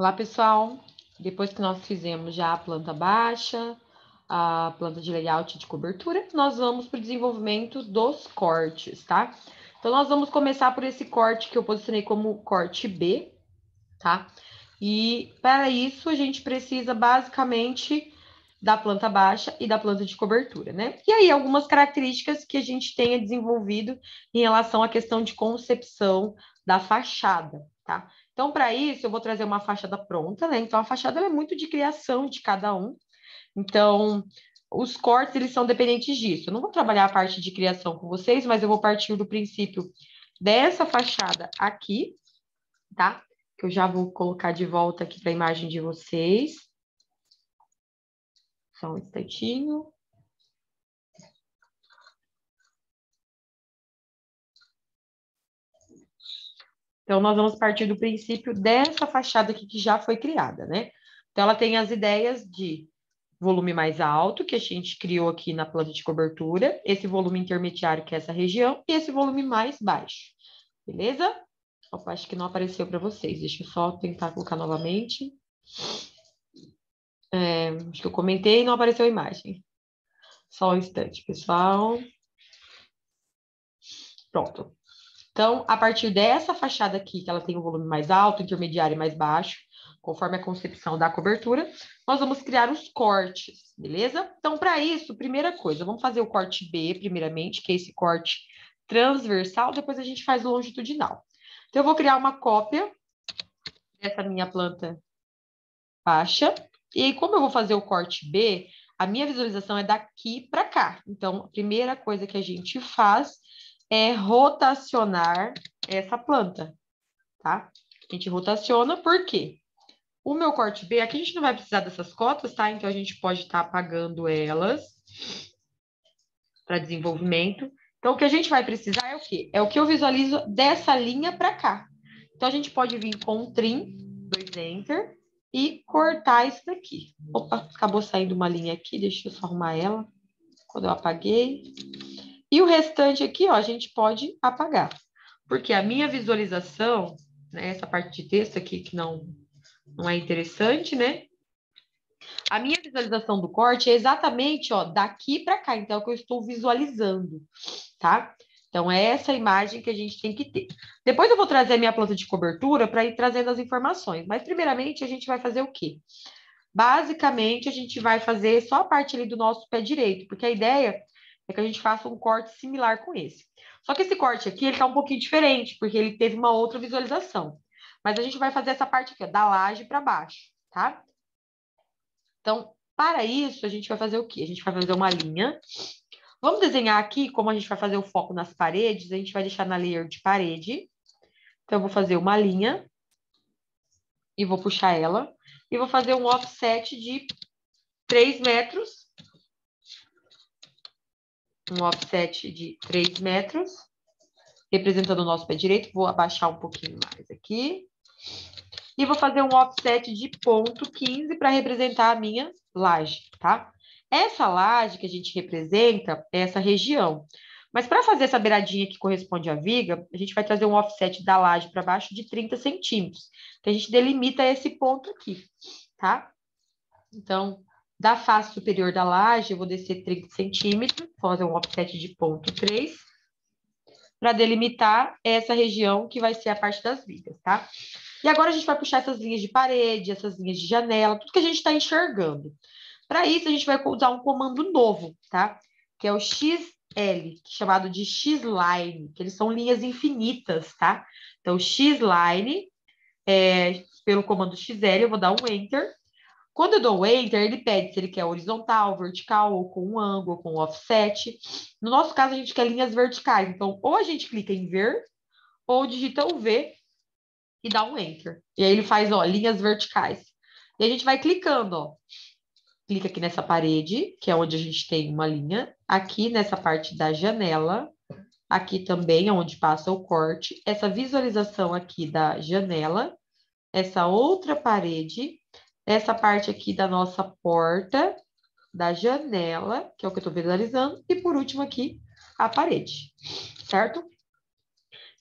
Olá, pessoal. Depois que nós fizemos já a planta baixa, a planta de layout de cobertura, nós vamos para o desenvolvimento dos cortes, tá? Então, nós vamos começar por esse corte que eu posicionei como corte B, tá? E para isso, a gente precisa basicamente da planta baixa e da planta de cobertura, né? E aí, algumas características que a gente tenha desenvolvido em relação à questão de concepção da fachada, tá? Então, para isso, eu vou trazer uma fachada pronta, né? Então, a fachada é muito de criação de cada um. Então, os cortes, eles são dependentes disso. Eu não vou trabalhar a parte de criação com vocês, mas eu vou partir do princípio dessa fachada aqui, tá? Que eu já vou colocar de volta aqui para a imagem de vocês. Só um instantinho. Então, nós vamos partir do princípio dessa fachada aqui que já foi criada, né? Então, ela tem as ideias de volume mais alto, que a gente criou aqui na planta de cobertura, esse volume intermediário, que é essa região, e esse volume mais baixo, beleza? Opa, acho que não apareceu para vocês, deixa eu só tentar colocar novamente. Acho que eu comentei e não apareceu a imagem. Só um instante, pessoal. Pronto. Então, a partir dessa fachada aqui, que ela tem um volume mais alto, intermediário e mais baixo, conforme a concepção da cobertura, nós vamos criar os cortes, beleza? Então, para isso, primeira coisa, vamos fazer o corte B, primeiramente, que é esse corte transversal, depois a gente faz o longitudinal. Então, eu vou criar uma cópia dessa minha planta baixa, e aí, como eu vou fazer o corte B, a minha visualização é daqui para cá. Então, a primeira coisa que a gente faz é rotacionar essa planta, tá? A gente rotaciona, por quê? O meu corte B, aqui a gente não vai precisar dessas cotas, tá? Então, a gente pode estar apagando elas para desenvolvimento. Então, o que a gente vai precisar é o quê? É o que eu visualizo dessa linha para cá. Então, a gente pode vir com um trim, 2 Enter, e cortar isso daqui. Opa, acabou saindo uma linha aqui, deixa eu só arrumar ela, quando eu apaguei. E o restante aqui, ó, a gente pode apagar. Porque a minha visualização, né, essa parte de texto aqui que não é interessante, né? A minha visualização do corte é exatamente, ó, daqui para cá. Então, é o que eu estou visualizando, tá? Então, é essa imagem que a gente tem que ter. Depois eu vou trazer a minha planta de cobertura para ir trazendo as informações. Mas, primeiramente, a gente vai fazer o quê? Basicamente, a gente vai fazer só a parte ali do nosso pé direito, porque a ideia é que a gente faça um corte similar com esse. Só que esse corte aqui, ele tá um pouquinho diferente, porque ele teve uma outra visualização. Mas a gente vai fazer essa parte aqui, ó, da laje para baixo, tá? Então, para isso, a gente vai fazer o quê? A gente vai fazer uma linha. Vamos desenhar aqui, como a gente vai fazer o foco nas paredes, a gente vai deixar na layer de parede. Então, eu vou fazer uma linha e vou puxar ela. E vou fazer um offset de 3 metros. Um offset de 3 metros, representando o nosso pé direito. Vou abaixar um pouquinho mais aqui. E vou fazer um offset de ponto 15 para representar a minha laje, tá? Essa laje que a gente representa é essa região. Mas para fazer essa beiradinha que corresponde à viga, a gente vai trazer um offset da laje para baixo de 30 centímetros. Então, a gente delimita esse ponto aqui, tá? Então, da face superior da laje, eu vou descer 30 centímetros, fazer um offset de ponto 3, para delimitar essa região que vai ser a parte das vigas, tá? E agora a gente vai puxar essas linhas de parede, essas linhas de janela, tudo que a gente está enxergando. Para isso, a gente vai usar um comando novo, tá? Que é o XL, chamado de X-Line, que eles são linhas infinitas, tá? Então, X-Line, pelo comando XL, eu vou dar um Enter. Quando eu dou o Enter, ele pede se ele quer horizontal, vertical, ou com um ângulo, com um offset. No nosso caso, a gente quer linhas verticais. Então, ou a gente clica em ver, ou digita o V e dá um Enter. E aí ele faz, ó, linhas verticais. E a gente vai clicando, ó. Clica aqui nessa parede, que é onde a gente tem uma linha. Aqui nessa parte da janela. Aqui também, onde passa o corte. Essa visualização aqui da janela. Essa outra parede. Essa parte aqui da nossa porta, da janela, que é o que eu estou visualizando. E por último aqui, a parede. Certo?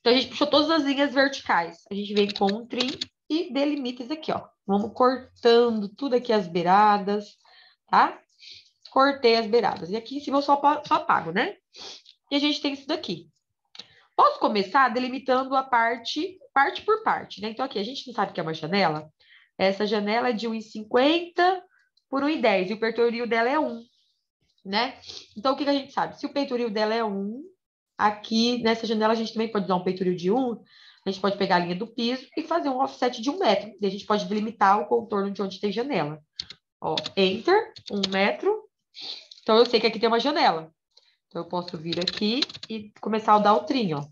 Então, a gente puxou todas as linhas verticais. A gente vem com um trim e delimita isso aqui, ó. Vamos cortando tudo aqui as beiradas, tá? Cortei as beiradas. E aqui em cima eu só apago, né? E a gente tem isso daqui. Posso começar delimitando a parte por parte, né? Então, aqui, a gente não sabe que é uma janela. Essa janela é de 1,50 por 1,10 e o peitoril dela é 1, né? Então, o que a gente sabe? Se o peitoril dela é 1, aqui nessa janela a gente também pode dar um peitoril de 1, a gente pode pegar a linha do piso e fazer um offset de 1 metro. E a gente pode delimitar o contorno de onde tem janela. Ó, Enter, 1 metro. Então, eu sei que aqui tem uma janela. Então, eu posso vir aqui e começar a dar o trim, ó.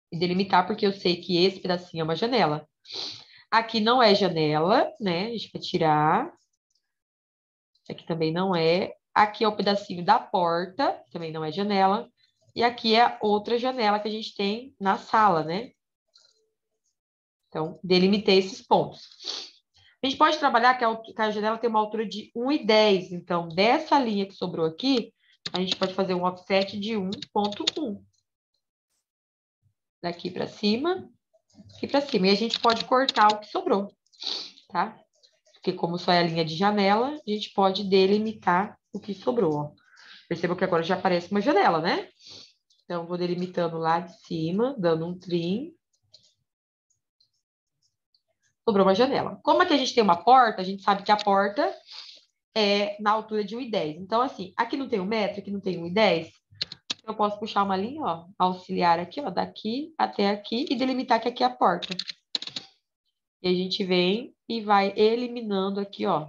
E delimitar, porque eu sei que esse pedacinho é uma janela. Aqui não é janela, né? A gente vai tirar. Aqui também não é. Aqui é o pedacinho da porta, também não é janela. E aqui é a outra janela que a gente tem na sala, né? Então, delimitei esses pontos. A gente pode trabalhar que a janela tem uma altura de 1,10. Então, dessa linha que sobrou aqui, a gente pode fazer um offset de 1,1. Daqui para cima, aqui para cima. E a gente pode cortar o que sobrou, tá? Porque como só é a linha de janela, a gente pode delimitar o que sobrou, ó. Perceba que agora já aparece uma janela, né? Então, vou delimitando lá de cima, dando um trim. Sobrou uma janela. Como aqui a gente tem uma porta, a gente sabe que a porta é na altura de 1,10. Então, assim, aqui não tem 1 metro, aqui não tem 1,10. Eu posso puxar uma linha, ó, auxiliar aqui, ó, daqui até aqui e delimitar que aqui é a porta. E a gente vem e vai eliminando aqui, ó,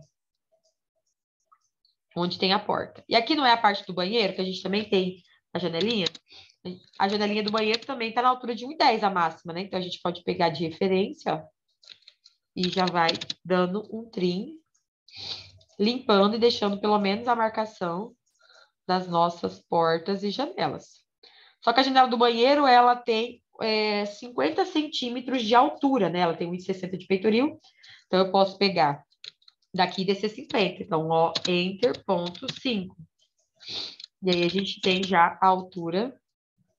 onde tem a porta. E aqui não é a parte do banheiro, que a gente também tem a janelinha? A janelinha do banheiro também tá na altura de 1,10 a máxima, né? Então, a gente pode pegar de referência, ó, e já vai dando um trim, limpando e deixando pelo menos a marcação das nossas portas e janelas. Só que a janela do banheiro, ela tem 50 centímetros de altura, né? Ela tem 1,60 de peitoril. Então, eu posso pegar daqui e descer 50. Então, ó, Enter, ponto 5. E aí, a gente tem já a altura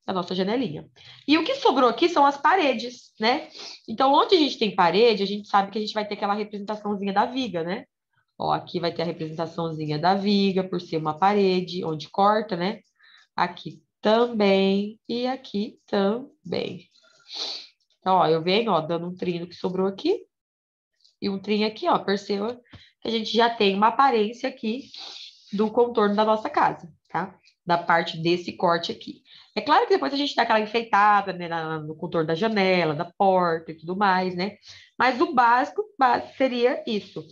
da nossa janelinha. E o que sobrou aqui são as paredes, né? Então, onde a gente tem parede, a gente sabe que a gente vai ter aquela representaçãozinha da viga, né? Ó, aqui vai ter a representaçãozinha da viga, por ser uma parede, onde corta, né? Aqui também e aqui também. Então, ó, eu venho, ó, dando um trinho que sobrou aqui e um trinho aqui, ó. Perceba que a gente já tem uma aparência aqui do contorno da nossa casa, tá? Da parte desse corte aqui. É claro que depois a gente dá aquela enfeitada, né, no contorno da janela, da porta e tudo mais, né? Mas o básico seria isso.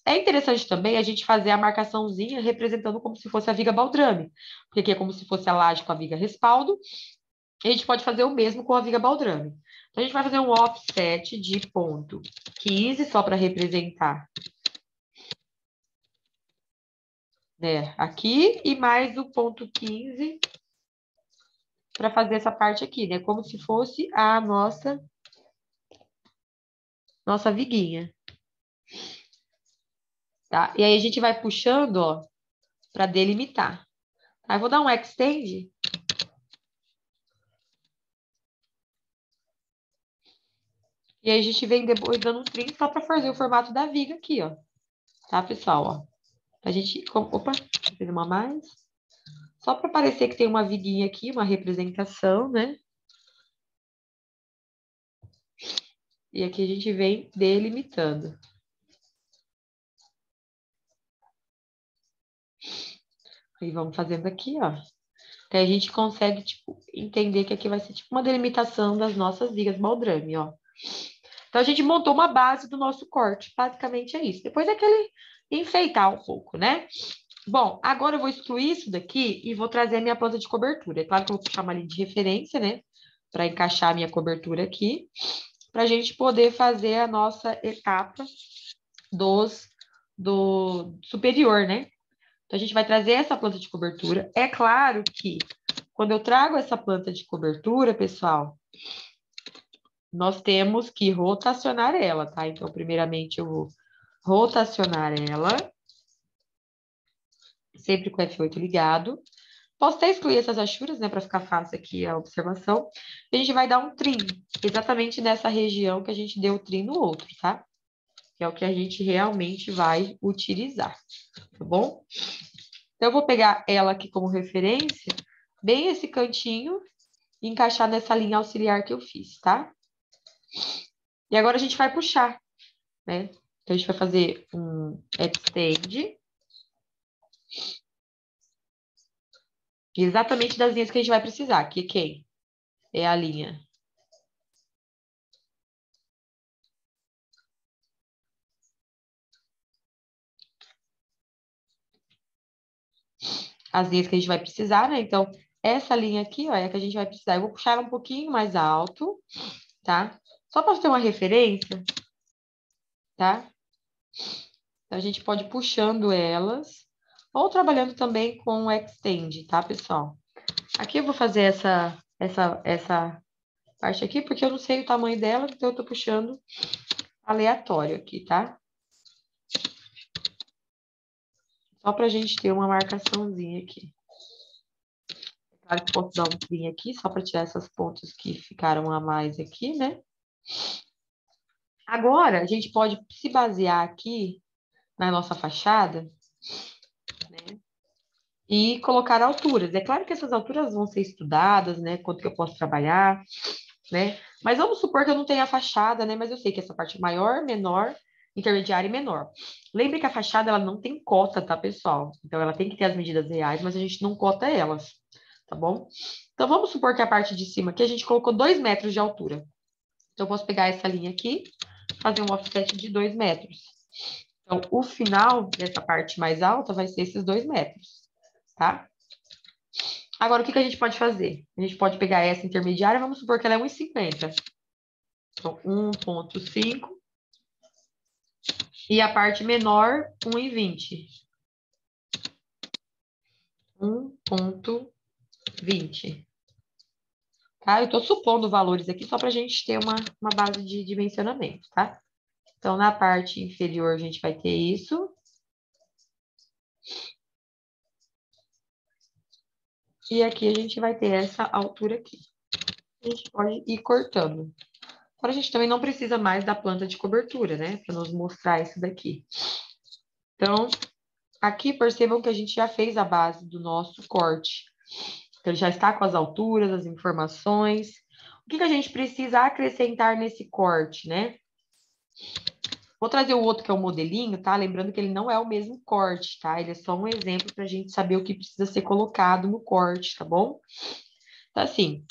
É interessante também a gente fazer a marcaçãozinha representando como se fosse a viga baldrame, porque aqui é como se fosse a laje com a viga respaldo, e a gente pode fazer o mesmo com a viga baldrame. Então, a gente vai fazer um offset de ponto 15, só para representar, né, aqui, e mais o ponto 15 para fazer essa parte aqui, né, como se fosse a nossa viguinha. Tá? E aí, a gente vai puxando, ó, para delimitar. Aí, vou dar um extend. E aí, a gente vem depois dando um trim só para fazer o formato da viga aqui, ó. Tá, pessoal? Ó. A gente... Opa, fazer uma mais. Só para parecer que tem uma viguinha aqui, uma representação, né? E aqui a gente vem delimitando. E vamos fazendo aqui, ó. Até a gente consegue, tipo, entender que aqui vai ser tipo uma delimitação das nossas vigas baldrame, ó. Então, a gente montou uma base do nosso corte. Basicamente é isso. Depois é aquele enfeitar um pouco, né? Bom, agora eu vou excluir isso daqui e vou trazer a minha planta de cobertura. É claro que eu vou puxar uma linha de referência, né? Para encaixar a minha cobertura aqui. Para a gente poder fazer a nossa etapa do superior, né? Então, a gente vai trazer essa planta de cobertura. É claro que quando eu trago essa planta de cobertura, pessoal, nós temos que rotacionar ela, tá? Então, primeiramente, eu vou rotacionar ela, sempre com o F8 ligado. Posso até excluir essas achuras, né, para ficar fácil aqui a observação. A gente vai dar um trim, exatamente nessa região que a gente deu o trim no outro, tá? Que é o que a gente realmente vai utilizar, tá bom? Então, eu vou pegar ela aqui como referência, bem esse cantinho, e encaixar nessa linha auxiliar que eu fiz, tá? E agora a gente vai puxar, né? Então, a gente vai fazer um extend, exatamente das linhas que a gente vai precisar, que quem? É a linha as linhas que a gente vai precisar, né? Então, essa linha aqui, ó, é a que a gente vai precisar. Eu vou puxar ela um pouquinho mais alto, tá? Só para ter uma referência, tá? Então, a gente pode ir puxando elas, ou trabalhando também com o extend, tá, pessoal? Aqui eu vou fazer essa parte aqui, porque eu não sei o tamanho dela, então eu tô puxando aleatório aqui, tá? Só pra gente ter uma marcaçãozinha aqui. Claro que posso dar um trim aqui, só para tirar essas pontas que ficaram a mais aqui, né? Agora, a gente pode se basear aqui na nossa fachada, né? E colocar alturas. É claro que essas alturas vão ser estudadas, né? Quanto que eu posso trabalhar, né? Mas vamos supor que eu não tenha a fachada, né? Mas eu sei que essa parte é maior, menor, intermediária e menor. Lembre que a fachada, ela não tem cota, tá, pessoal? Então, ela tem que ter as medidas reais, mas a gente não cota elas, tá bom? Então, vamos supor que a parte de cima aqui a gente colocou 2 metros de altura. Então, eu posso pegar essa linha aqui, fazer um offset de 2 metros. Então, o final dessa parte mais alta vai ser esses 2 metros, tá? Agora, o que que a gente pode fazer? A gente pode pegar essa intermediária, vamos supor que ela é 1,50. Então, 1,5. E a parte menor, 1,20. 1,20. Tá? Eu estou supondo valores aqui só para a gente ter uma base de dimensionamento, tá? Então, na parte inferior, a gente vai ter isso. E aqui a gente vai ter essa altura aqui. A gente pode ir cortando. Agora, a gente também não precisa mais da planta de cobertura, né? Para nos mostrar isso daqui. Então, aqui percebam que a gente já fez a base do nosso corte. Então, ele já está com as alturas, as informações. O que que a gente precisa acrescentar nesse corte, né? Vou trazer o outro que é o modelinho, tá? Lembrando que ele não é o mesmo corte, tá? Ele é só um exemplo para a gente saber o que precisa ser colocado no corte, tá bom? Então, assim,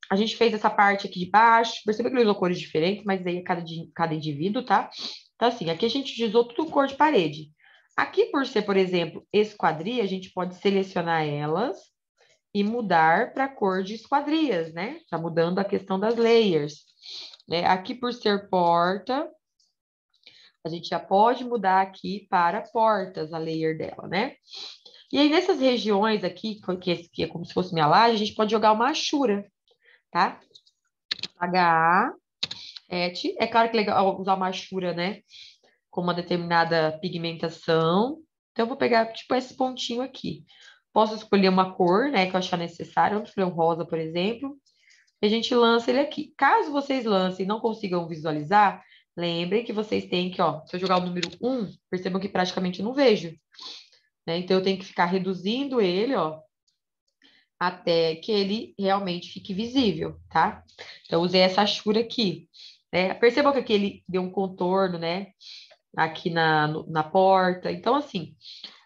a gente fez essa parte aqui de baixo. Perceba que ele usou cores diferentes, mas aí é cada indivíduo, tá? Então, assim, aqui a gente utilizou tudo cor de parede. Aqui, por ser, por exemplo, esquadria, a gente pode selecionar elas e mudar para cor de esquadrias, né? Tá mudando a questão das layers. Né? Aqui, por ser porta, a gente já pode mudar aqui para portas a layer dela, né? E aí, nessas regiões aqui, que é como se fosse minha laje, a gente pode jogar uma achura, tá? HA, é claro que é legal usar uma achura, né? Com uma determinada pigmentação. Então, eu vou pegar, tipo, esse pontinho aqui. Posso escolher uma cor, né, que eu achar necessário. Vamos escolher um rosa, por exemplo. E a gente lança ele aqui. Caso vocês lancem e não consigam visualizar, lembrem que vocês têm que, ó, se eu jogar o número 1, percebam que praticamente eu não vejo, né? Então, eu tenho que ficar reduzindo ele, ó, até que ele realmente fique visível, tá? Então, eu usei essa achura aqui, né? Percebam que aqui ele deu um contorno, né? Aqui na porta. Então, assim,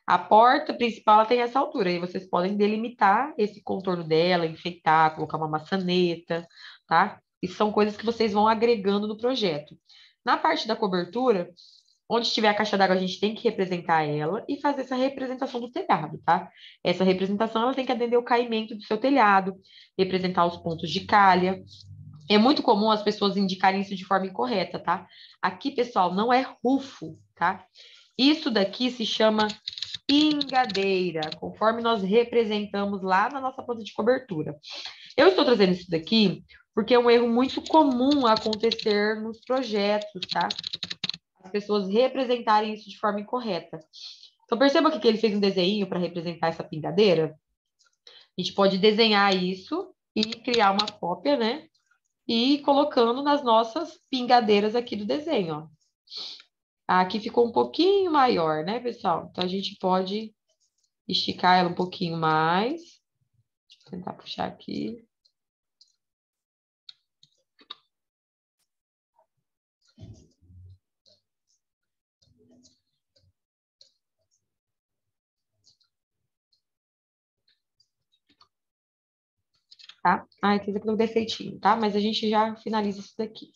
a porta principal ela tem essa altura, e vocês podem delimitar esse contorno dela, enfeitar, colocar uma maçaneta, tá? Isso são coisas que vocês vão agregando no projeto. Na parte da cobertura, onde estiver a caixa d'água, a gente tem que representar ela e fazer essa representação do telhado, tá? Essa representação ela tem que atender o caimento do seu telhado, representar os pontos de calha. É muito comum as pessoas indicarem isso de forma incorreta, tá? Aqui, pessoal, não é rufo, tá? Isso daqui se chama pingadeira, conforme nós representamos lá na nossa planta de cobertura. Eu estou trazendo isso daqui porque é um erro muito comum acontecer nos projetos, tá? As pessoas representarem isso de forma incorreta. Então, perceba que ele fez um desenho para representar essa pingadeira. A gente pode desenhar isso e criar uma cópia, né? E ir colocando nas nossas pingadeiras aqui do desenho, ó. Aqui ficou um pouquinho maior, né, pessoal? Então, a gente pode esticar ela um pouquinho mais. Deixa eu tentar puxar aqui. Tá? Ah, aqui deu defeitinho, tá? Mas a gente já finaliza isso daqui.